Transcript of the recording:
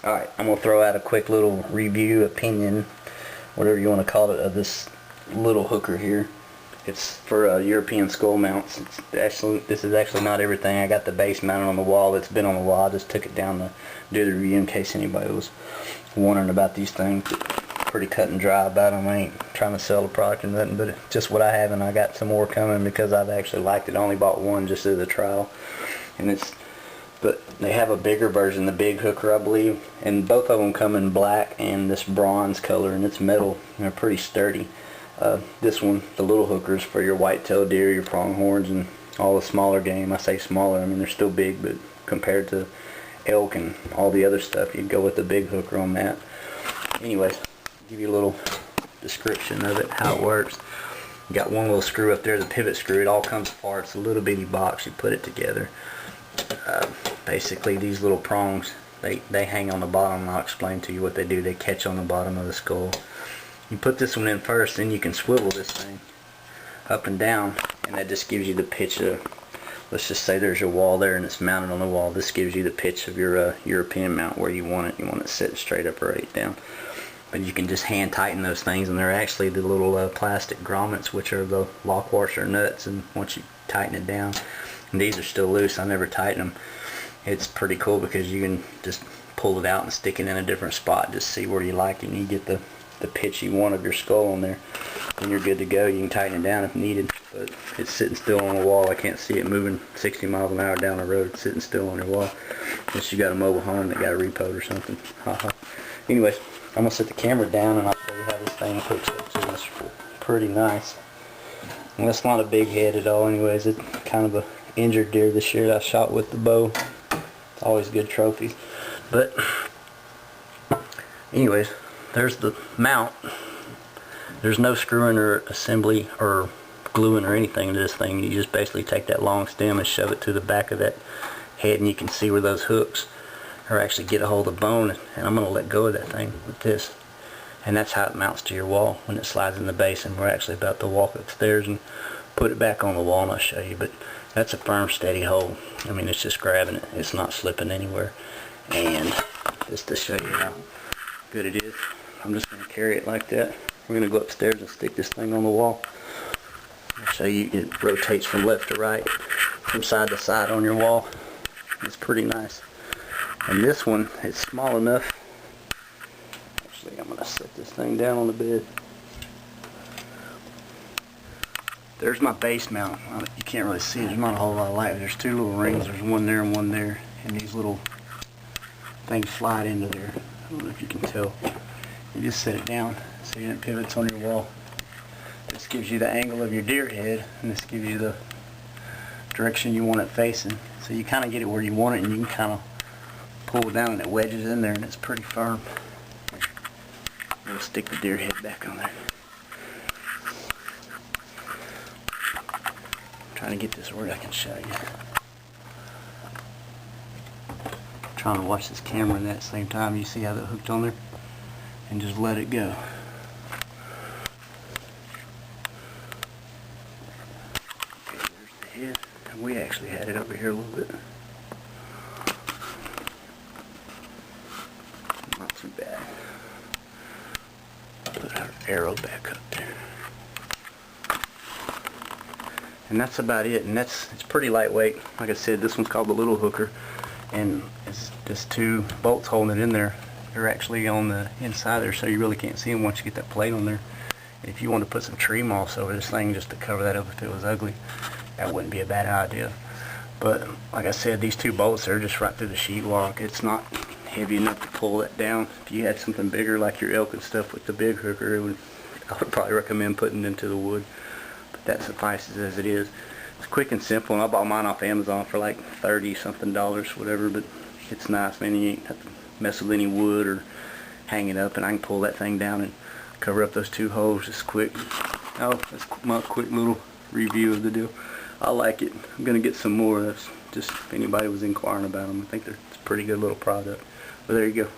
Alright, I'm going to throw out a quick little review, opinion, whatever you want to call it, of this little hooker here. It's for European skull mounts. This is actually not everything. I got the base mounted on the wall. It's been on the wall. I just took it down to do the review in case anybody was wondering about these things. Pretty cut and dry about them. I ain't trying to sell the product or nothing, but it's just what I have, and I got some more coming because I've actually liked it. I only bought one just as a trial, but they have a bigger version, the big hooker, I believe, and both of them come in black and this bronze color, and it's metal, and they're pretty sturdy. This one, the little hooker, is for your whitetail deer, your pronghorns, and all the smaller game. I say smaller, I mean they're still big, but compared to elk and all the other stuff, you'd go with the big hooker on that. Anyways, give you a little description of it, how it works. You got one little screw up there, the pivot screw. It all comes apart. It's a little bitty box. You put it together. Basically, these little prongs, they hang on the bottom, and I'll explain to you what they do. They catch on the bottom of the skull. You put this one in first, then you can swivel this thing up and down, and that just gives you the pitch of, let's just say there's your wall there and it's mounted on the wall. This gives you the pitch of your European mount where you want it. You want it sitting straight up or right down. But you can just hand tighten those things, and they're actually the little plastic grommets, which are the lock washer nuts, and once you tighten it down, and these are still loose, I never tighten them. It's pretty cool because you can just pull it out and stick it in a different spot, just see where you like it, and you get the pitch you want of your skull on there, and you're good to go. You can tighten it down if needed, but it's sitting still on the wall. I can't see it moving 60 miles an hour down the road. It's sitting still on your wall, unless you got a mobile home that got a repo or something. Anyways, I'm going to set the camera down and I'll show you how this thing hooks up to. It's pretty nice. And that's not a big head at all anyways. It's kind of a injured deer this year that I shot with the bow. It's always good trophies. But anyways, there's the mount. There's no screwing or assembly or gluing or anything to this thing. You just basically take that long stem and shove it to the back of that head, and you can see where those hooks or actually get a hold of bone, and I'm going to let go of that thing with this, and that's how it mounts to your wall when it slides in the base. And we're actually about to walk upstairs and put it back on the wall, and I'll show you. But that's a firm, steady hold. I mean, it's just grabbing it. It's not slipping anywhere. And just to show you how good it is, I'm just going to carry it like that. We're going to go upstairs and stick this thing on the wall. I'll show you. It rotates from left to right, from side to side on your wall. It's pretty nice. And this one, it's small enough. Actually, I'm going to set this thing down on the bed. There's my base mount. You can't really see it. There's not a whole lot of light. There's two little rings. There's one there and one there. And these little things slide into there. I don't know if you can tell. You just set it down so it pivots on your wall. This gives you the angle of your deer head, and this gives you the direction you want it facing. So you kind of get it where you want it, and you can kind of pull it down and it wedges in there, and it's pretty firm. We'll stick the deer head back on there. I'm trying to get this where I can show you. I'm trying to watch this camera at the same time. You see how that hooked on there? And just let it go. Okay, there's the head. And we actually had it over here a little bit. Not too bad. Put our arrow back up there. And that's about it. And it's pretty lightweight. Like I said, this one's called the little hooker. And it's just two bolts holding it in there. They're actually on the inside there, so you really can't see them once you get that plate on there. And if you want to put some tree moss over this thing just to cover that up if it was ugly, that wouldn't be a bad idea. But like I said, these two bolts are just right through the sheetrock. It's not heavy enough to pull that down. If you had something bigger like your elk and stuff with the big hooker, I would probably recommend putting it into the wood. But that suffices as it is. It's quick and simple, and I bought mine off Amazon for like $30-something, whatever. But it's nice, man. You ain't have to mess with any wood or hang it up, and I can pull that thing down and cover up those two holes just quick. Oh, that's my quick little review of the deal. I like it. I'm gonna get some more. That's just if anybody was inquiring about them. I think it's a pretty good little product. But there you go.